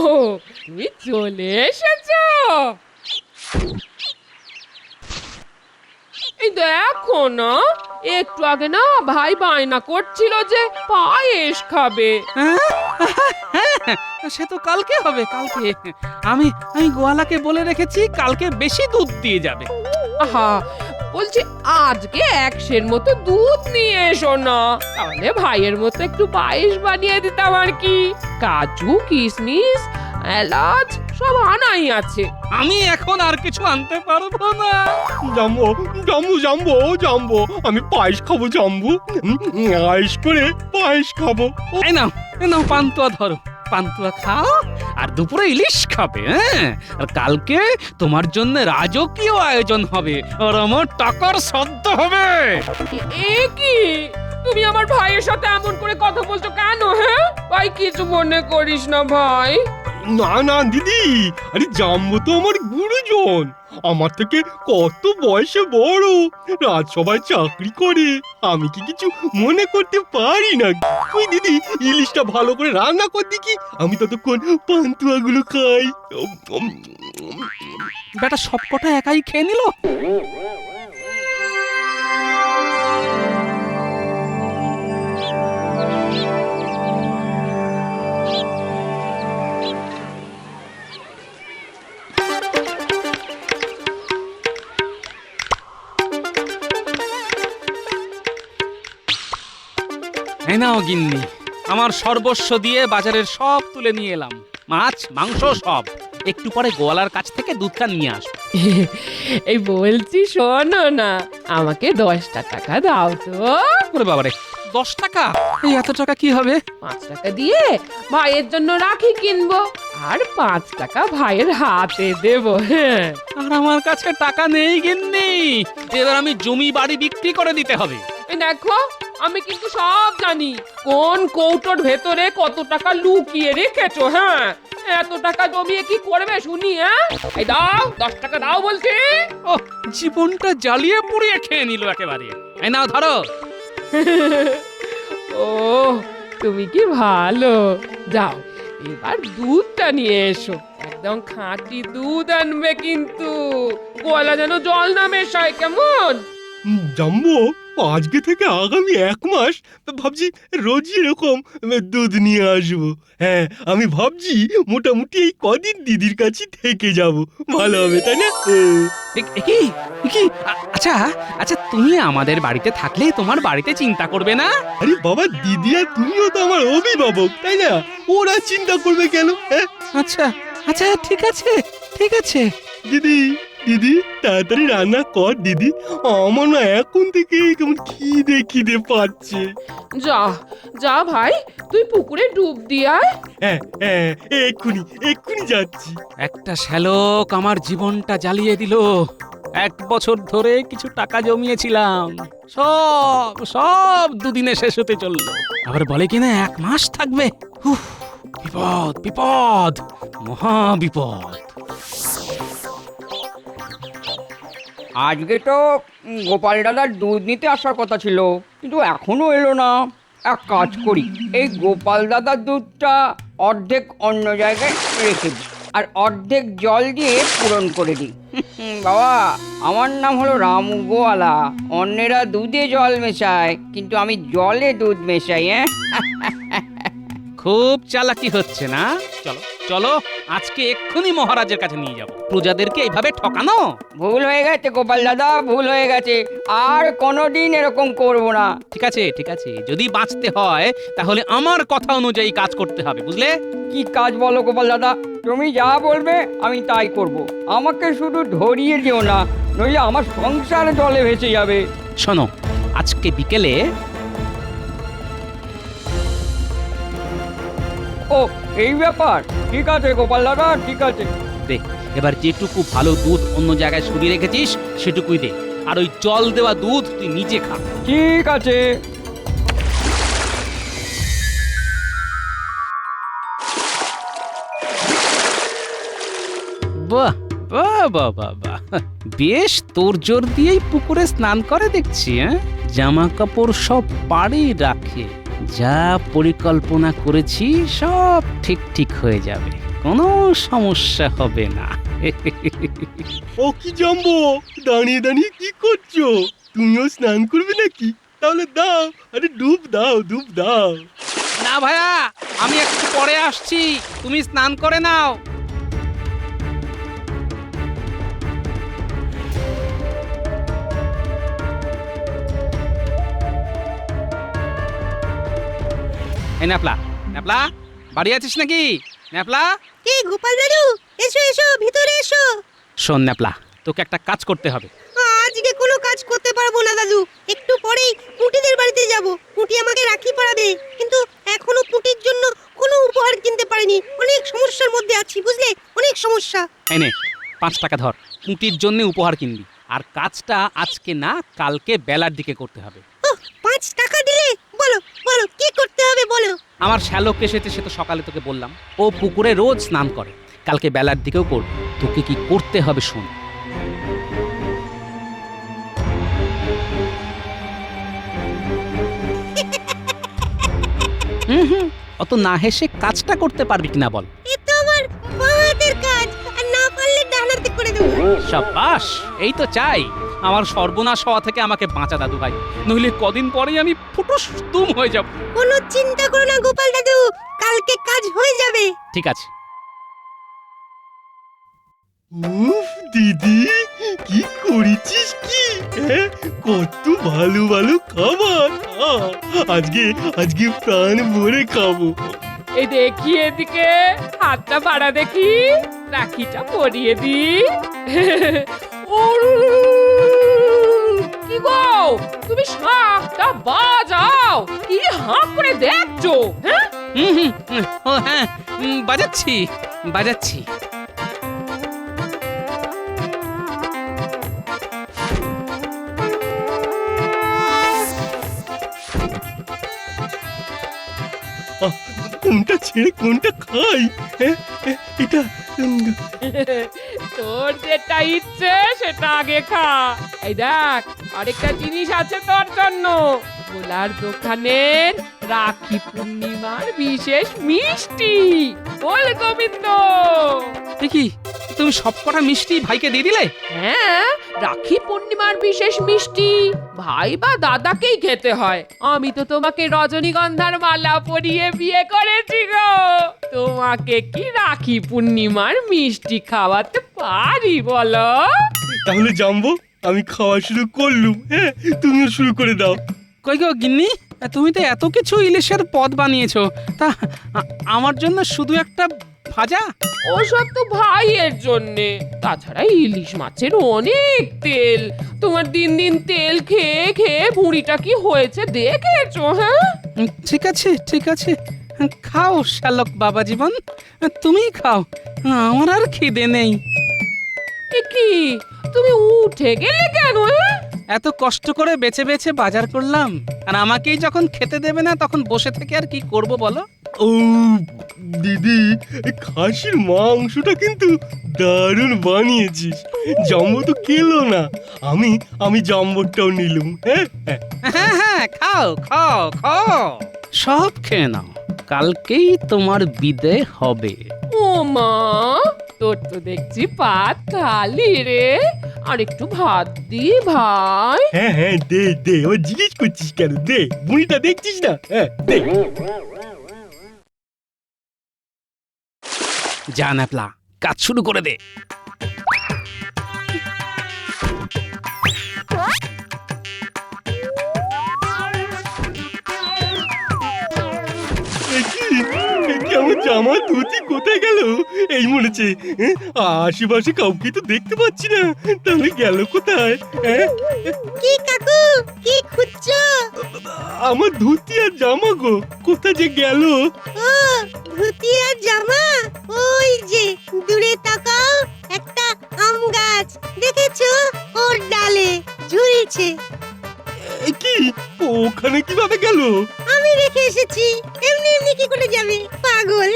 তুমি চলে এসেছো, এই দেখো না, একটু আগে না ভাই বায়না করছিল যে পায়েস খাবে। সে তো কালকে হবে, কালকে। আমি আমি গোয়ালাকে বলে রেখেছি কালকে বেশি দুধ দিয়ে যাবে। আহা, বলছি আজকে 100 মতো দুধ নিয়ে এসো না, তাহলে ভাইয়ের মতো একটু পায়েস বানিয়ে দিতাম আর কি। কাজু কিশমিশ এলাচ সব আনাই আছে। আমি এখন আর কিছু আনতে পারবো না। জাম্বো জাম্বু জাম্বো জাম্বো, আমি পায়েস খাবো জাম্বু, আয়েস করে পায়েস খাবো। এই নাও, এই নাও পান্তুয়া ধরো, পান্তুয়া খাও আর দুপুরে ইলিশ খাবে। হ্যাঁ, আর কালকে তোমার জন্য রাজকীয় আয়োজন হবে আর আমার টাকার শব্দ হবে। এ কি, তুমি আমার ভাইয়ের সাথে এমন করে কথা বলছো কেন? হ্যাঁ ভাই, কিছু মনে করিস না ভাই। না না দিদি, আরে জাম্বো তো আমার গুরুজন, আমার থেকে কত বয়সে বড়, রাজসভায় চাকরি করে, আমি কি কিছু মনে করতে পারি না? ওই দিদি ইলিশটা ভালো করে রান্না কর দেখি, আমি ততক্ষণ পান্তুয়াগুলো খাই। বেটা সবকটা একাই খেয়ে নিল। এই নাও গিন্নি, আমার সর্বস্ব দিয়ে বাজারের সব তুলে নিয়ে এলাম, মাছ মাংস সব। একটু পরে গোয়ালার কাছ থেকে দুধটা নিয়ে আসবো। এই বলছি শোনো না, আমাকে 10টা টাকা দাও তো। ওরে বাবারে, 10 টাকা? এই এত টাকা কি হবে? 5 টাকা দিয়ে ভাইয়ের জন্য রাখি কিনবো আর 5 টাকা ভাইয়ের হাতে দেবো। হ্যাঁ, আর আমার কাছে টাকা নেই গিন্নি, এবার আমি জমি বাড়ি বিক্রি করে দিতে হবে। এই দেখো, আমি কিন্তু সব জানি কোন কৌটোর ভেতরে কত টাকা লুকিয়ে রেখেছো। হ্যাঁ, এত টাকা জমিয়ে কি করবে শুনি? হ্যাঁ, এই দাও, 10 টাকা দাও বলছি। ও, জীবনটা জ্বালিয়ে পুড়িয়ে খেয়ে নিল একেবারে। এই নাও ধরো। ও, তুমি কি ভালো। যাও, এবার দুধটা নিয়ে এসো, একদম খাঁটি দুধ আনবে কিন্তু, গোয়ালা যেন জল না মেশায়, কেমন? জাম্বো, আজকে থেকে আগামী 1 মাস ভাবছি রোজই এরকম দুধ নিয়ে আসবো। হ্যাঁ, আমি ভাবছি মোটামুটি এই কদিন দিদির কাছে থেকে যাব, ভালো হবে তাই না? আচ্ছা আচ্ছা, তুমি আমাদের বাড়িতে থাকলে তোমার বাড়িতে চিন্তা করবে না? আরে বাবা, দিদি আর তুমিও তো আমার অভিভাবক তাই না, ওরা চিন্তা করবে কেন? হ্যাঁ, আচ্ছা আচ্ছা, ঠিক আছে ঠিক আছে। দিদি দিদি তাড়াতাড়ি রান্না কর দিদি, আমার না এখন থেকে কেমন খিদে খিদে পাচ্ছে। যা যা ভাই, তুই পুকুরে ডুব দিয়ে আয়। হ্যাঁ হ্যাঁ, এক্ষুনি এক্ষুনি যাচ্ছি। একটা শ্যালক আমার জীবনটা জ্বালিয়ে দিল। 1 বছর ধরে কিছু টাকা জমিয়েছিলাম, সব সব দুদিনে শেষ হতে চললো। আবার বলে কিনা 1 মাস থাকবে। উফ, বিপদ বিপদ, মহা বিপদ। আজকে তো গোপাল দাদার দুধ নিতে আসার কথা ছিল, কিন্তু এখনো এলো না। এক কাজ করি, এই গোপাল দাদার দুধটা অর্ধেক অন্য জায়গায় রেখে দিই আর অর্ধেক জল দিয়ে পূরণ করে দিই। বাবা, আমার নাম হলো রামু গোয়ালা। অন্যেরা দুধে জল মেশায়, কিন্তু আমি জলে দুধ মেশাই। হ্যাঁ, খুব চালাকি হচ্ছে না? চলো চলো, আজকে এক্ষুনি মহারাজের কাছে নিয়ে যাব। প্রজাদেরকে এইভাবে ঠকানো ভুল হয়ে গেছে গোপাল দাদা, ভুল হয়ে গেছে, আর কোনোদিন এরকম করব না। ঠিক আছে ঠিক আছে, যদি বাঁচতে হয় তাহলে আমার কথা অনুযায়ী কাজ করতে হবে, বুঝলে? কি কাজ বলো গোপাল দাদা, তুমি যা বলবে আমি তাই করব। আমাকে শুধু ধরিয়ে দিও না, নইলে আমার সংসার জলে ভেসে যাবে। শোনো, আজকে বিকেলে ও, এই ব্যাপার, ঠিক আছে গোপাল দাদা, ঠিক আছে। দে, এবার যেটুকু ভালো দুধ অন্য জায়গায় সরিয়ে রেখেছিস সেটুকুই দে, আর ওই জল দেওয়া দুধ তুই নিজে খা। ঠিক আছে। বাহ বাহ বাহ বাহ বাহ, বেশ তোর জোর দিয়েই পুকুরে স্নান করে দেখছি। হ্যাঁ, জামা কাপড় সব পাড়ে রাখে, যা পরিকল্পনা করেছি সব ঠিক ঠিক হয়ে যাবে, কোনো সমস্যা হবে না। ও কি জাম্বো, দাঁড়িয়ে দাঁড়িয়ে কি করছো? তুমিও স্নান করবে নাকি? তাহলে দাও, আরে ডুব দাও, ডুব দাও। না ভাইয়া, আমি একটু পরে আসছি, তুমি স্নান করে নাও। এই ন্যাপলা, ন্যাপলা, বাড়ি আছিস নাকি? ন্যাপলা, কে গোপাল দাদু? এসো এসো, ভিতরে এসো। শোন ন্যাপলা, তোকে একটা কাজ করতে হবে। আজকে কোনো কাজ করতে পারবো না দাদু, একটু পরেই পুঁটিদের বাড়িতে যাব। পুঁটি আমাকে রাখি পরাবে, কিন্তু এখনো পুঁটির জন্য কোনো উপহার কিনতে পারিনি। অনেক সমস্যার মধ্যে আছি, বুঝলে, অনেক সমস্যা। এই নে 5 টাকা ধর, পুঁটির জন্য উপহার কিনবি। আর কাজটা আজকে না, কালকে বেলার দিকে করতে হবে। 5 টাকা দিলে? বলো বলো, কি করতে হবে বলো। আমার শ্যালক এসেছে, সে তো সকালে তোকে বললাম, ও পুকুরে রোজ স্নান করে, কালকে বেলার দিকেও করবে। তোকে কি করতে হবে শোন। অত না হেসে কাজটা করতে পারবি কিনা বল। এ তো আমার বাঁ হাতের কাজ, আর না পারলে ডান হাতে করে দেবো। শাবাশ, এই তো চাই। আমার সর্বনাশ হওয়া থেকে আমাকে বাঁচা দাদু ভাই, নইলে কদিন পরেই আমি ফুটুস তুম হয়ে যাব। কোনো চিন্তা করো না গোপাল দাদু, কালকে কাজ হয়ে যাবে। ঠিক আছে। উফ দিদি, কি করেছিস কি? হ্যাঁ, কত ভালো ভালো খাবার। আজকে আজকে প্রাণ ভরে খাবো। এই দেখি এদিকে, হাতটা বাড়া দেখি, রাখিটা পরিয়ে দি। কি গো, তুমি শাকটা বাজাও, কি হাঁ করে দেখছো? হ্যাঁ ও হ্যাঁ, বাজাচ্ছি বাজাচ্ছি। কোনটা ছেড়ে কোনটা খাই? এটা তোর যেটা ইচ্ছে সেটা আগে খা। এই দেখ, আরেকটা জিনিস আছে তোর জন্য, ভোলার দোকানের রাখি পূর্ণিমার বিশেষ মিষ্টি। বল গোবিন্দ। দেখি, তুমি সবকটা মিষ্টি ভাইকে দিয়ে দিলে? হ্যাঁ, রাখি পূর্ণিমার বিশেষ মিষ্টি ভাই বা দাদাকেই খেতে হয়। আমি তো তোমাকে রজনীগন্ধার মালা পরিয়ে বিয়ে করেছি গো, তোমাকে কি রাখি পূর্ণিমার মিষ্টি খাওয়াতে পারি বলো? তাহলে জানবো, আমি খাওয়া শুরু করলুম। হ্যাঁ, তুমিও শুরু করে দাও। কই গো গিন্নি, তুমি তো এত কিছু ইলিশের পদ বানিয়েছো, তা আমার জন্য শুধু একটা ভাজা? ওসব তো ভাইয়ের জন্যে, তাছাড়া ইলিশ মাছের অনেক তেল। তোমার দিন দিন তেল খেয়ে খেয়ে ভুঁড়িটা কি হয়েছে দেখেছো? হ্যাঁ, ঠিক আছে ঠিক আছে, খাও শ্যালক বাবা জীবন, তুমি খাও, আমার আর খিদে নেই। কি, তুমি উঠে গেলে কেন? এত কষ্ট করে বেছে বেছে বাজার করলাম, আর আমাকেই যখন খেতে দেবে না, তখন বসে থেকে আর কি করব বলো? ও দিদি, খাসির মাংসটা কিন্তু দারুণ বানিয়েছিস। জাম্বো তো খেলো না, আমি জাম্বোটাও নিলুম। হ্যাঁ হ্যাঁ হ্যাঁ, খাও খাও খাও, সব খেয়ে নাও, কালকেই তোমার বিদায় হবে। ও মা, তোর তো দেখছি পাত খালি রে, আর একটু ভাত দি ভাই। হ্যাঁ হ্যাঁ, দে দে, ও জিজ্ঞেস করছিস কেন? দে, বুড়িটা দেখছিস না? হ্যাঁ দে। যা ন্যাপলা, কাজ শুরু করে দে। আমার জামা ধুতি কোথায় গেল? এই মনেছে, আশেপাশে কাউকে তো দেখতে পাচ্ছি না, তাহলে গেল কোথায়? কি কাকু, কি খুঁজছো? আমার ধুতি আর জামা গো, কোথায় যে গেল? ও, ধুতি আর জামা, ওই যে দূরে তাকাও, একটা আম গাছ দেখেছো? ওর ডালে ঝুলছে। কি, ওখানে কিভাবে গেল? আমি রেখে এসেছি, এমনি এমনি কি করে যাবে পাগল?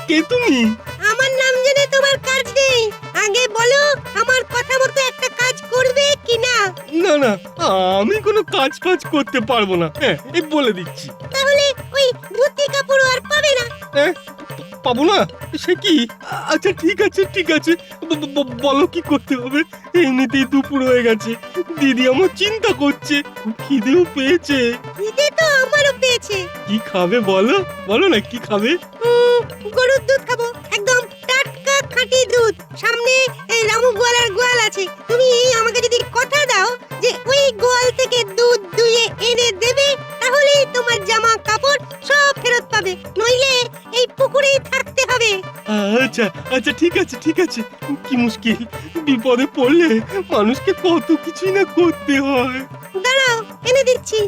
কে তুমি? আমার নাম জেনে তোমার কাজ নেই, আগে বলো আমার কথা মতো একটা কাজ করবে কিনা? না না, আমি কোনো কাজ ফাজ করতে পারবো না। হ্যাঁ, এই বলে দিচ্ছি। তাহলে ওই ধুতি কাপড় আর পাবে না। পাবো না সে কি? আচ্ছা ঠিক আছে ঠিক আছে, বলো কি করতে হবে? এমনিতেই দুপুর হয়ে গেছে, দিদি আমার চিন্তা করছে, খুব খিদেও পেয়েছে। খিদে তো আমারও পেয়েছে। কি খাবে বলো, বলো না কি খাবে? গরুর দুধ খাবো, একদম টাটকা খাঁটি দুধ। সামনে এই রামু গোয়ালার গোয়াল আছে, তুমি আমাকে যদি কথা দাও যে ওই গোয়াল থেকে দুধ দুয়ে এনে দেবে, তাহলেই তোমার জামা কাপড় সব ফেরত পাবে, নইলে এই পুকুরেই থাকতে হবে। আচ্ছা আচ্ছা ঠিক আছে ঠিক আছে। কি মুশকিল, বিপদে পড়লে মানুষকে কত কিছুই না করতে হয়। দাঁড়াও, এনে দিচ্ছি।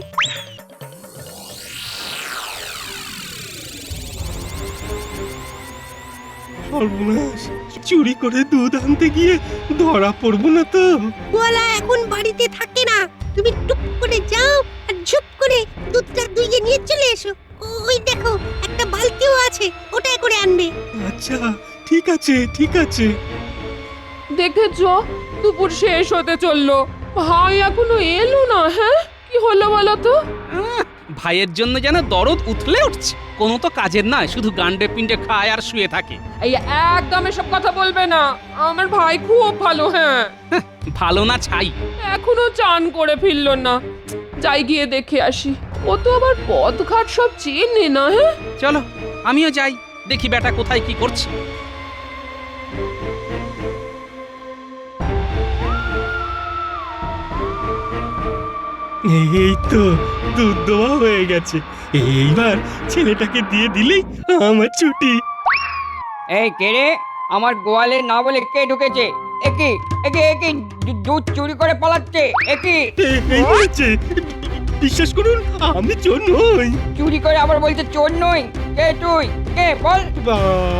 সর্বনাশ, চুরি করে দুধ আনতে গিয়ে ধরা পড়বো না তো? গোয়ালা এখন বাড়িতে থাকে না, তুমি টুক করে যাও আর ঝুপ করে দুধটা দুইয়ে নিয়ে চলে এসো। ওই দেখো একটা বালতিও আছে, ওটাই করে আনবে। আচ্ছা ঠিক আছে ঠিক আছে। দেখেছো, দুপুর শেষ হতে চললো, ভাই এখনো এলো না। হ্যাঁ, কি হলো বলো তো? ভাইয়ের জন্য যেন দরদ উথলে উঠছে। কোনো তো কাজের নয়, শুধু গান্ডে পিন্ডে খায় আর শুয়ে থাকে। এই একদম এসব কথা বলবে না, আমার ভাই খুব ভালো। হ্যাঁ, ভালো না ছাই। এখনো চান করে ফিরল না, যাই গিয়ে দেখে আসি। ও তো আবার পথঘাট সব চেনে না। হ্যাঁ চলো আমিও যাই, দেখি বেটা কোথায় কি করছে। এই তো দুধ দেওয়া হয়ে গেছে, এইবার ছেলেটাকে দিয়ে দিলেই আমার ছুটি। এই কে রে? আমার গোয়ালে না বলে কে ঢুকেছে? একি একি একি দুধ চুরি করে পালাচ্ছে? একি এই হয়েছে, বিশ্বাস করুন আমি চোর নই। চুরি করে আবার বলছে চোর নই? কে তুই? কে বল?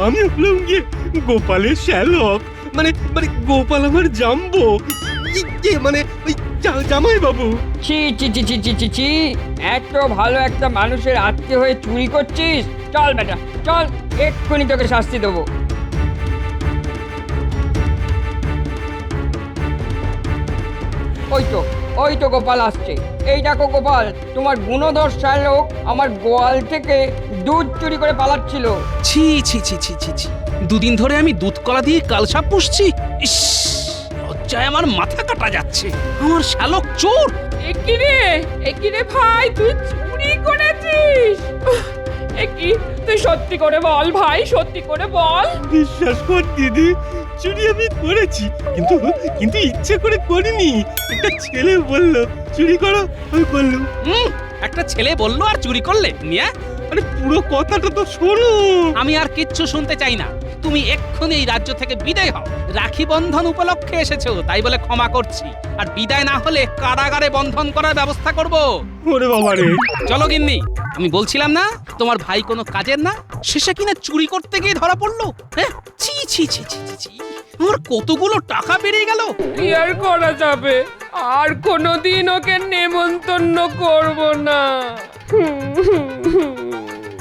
আমি হলাম গিয়ে গোপালের শ্যালক, মানে মানে গোপাল আমার জাম্বো, মানে ওই জামাই বাবু। ছি ছি ছি ছি ছি ছি ছি, এত ভালো একটা মানুষের আত্মীয় হয়ে চুরি করছিস? চল বেটা চল, এক্ষুনি তোকে শাস্তি দেবো। ওই তো গোপাল আসছে। এই দেখো গোপাল, তোমার গুণধর শ্যালক আমার গোয়াল থেকে দুধ চুরি করে পালাচ্ছিল। ছি ছি ছি ছি ছি ছি, দুদিন ধরে আমি দুধ কলা দিয়ে কালসাপ পুষছি। ইস, লজ্জায় আমার মাথা কাটা যাচ্ছে। আমার শালক চোর। একিরে ভাই, তুই চুরি করেছিস? একি, তুই সত্যি করে বল ভাই, সত্যি করে বল। বিশ্বাস কর দিদি, চুরি আমি করেছি, কিন্তু কিন্তু ইচ্ছে করে করিনি। একটা ছেলে বলল চুরি করো, আমি করলাম। একটা ছেলে বললো আর চুরি করলে? নিয়ে আরে পুরো কথাটা তো শোনো। আমি আর কিচ্ছু শুনতে চাই না। তুমি এক্ষুনি এই রাজ্য থেকে বিদায় হও। রাখি বন্ধন উপলক্ষে এসেছো, তাই বলে ক্ষমা করছি। আর বিদায় না হলে কারাগারে বন্ধন করার ব্যবস্থা করব। ওরে বাবা রে! চলো গিন্নি, আমি বলছিলাম না তোমার ভাই কোনো কাজের না, শেষে কিনা চুরি করতে গিয়ে ধরা পড়লো। হ্যাঁ, ছি ছি ছি ছি ছি, আমার কতগুলো টাকা বেরিয়ে গেল। কি আর করা যাবে, আর কোনোদিন ওকে নেমন্তন্ন করব না।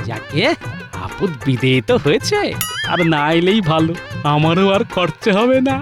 যাকে আপদ বিদেয় তো হয়েছে, আর না এলেই ভালো, আমারও আর খরচা হবে না।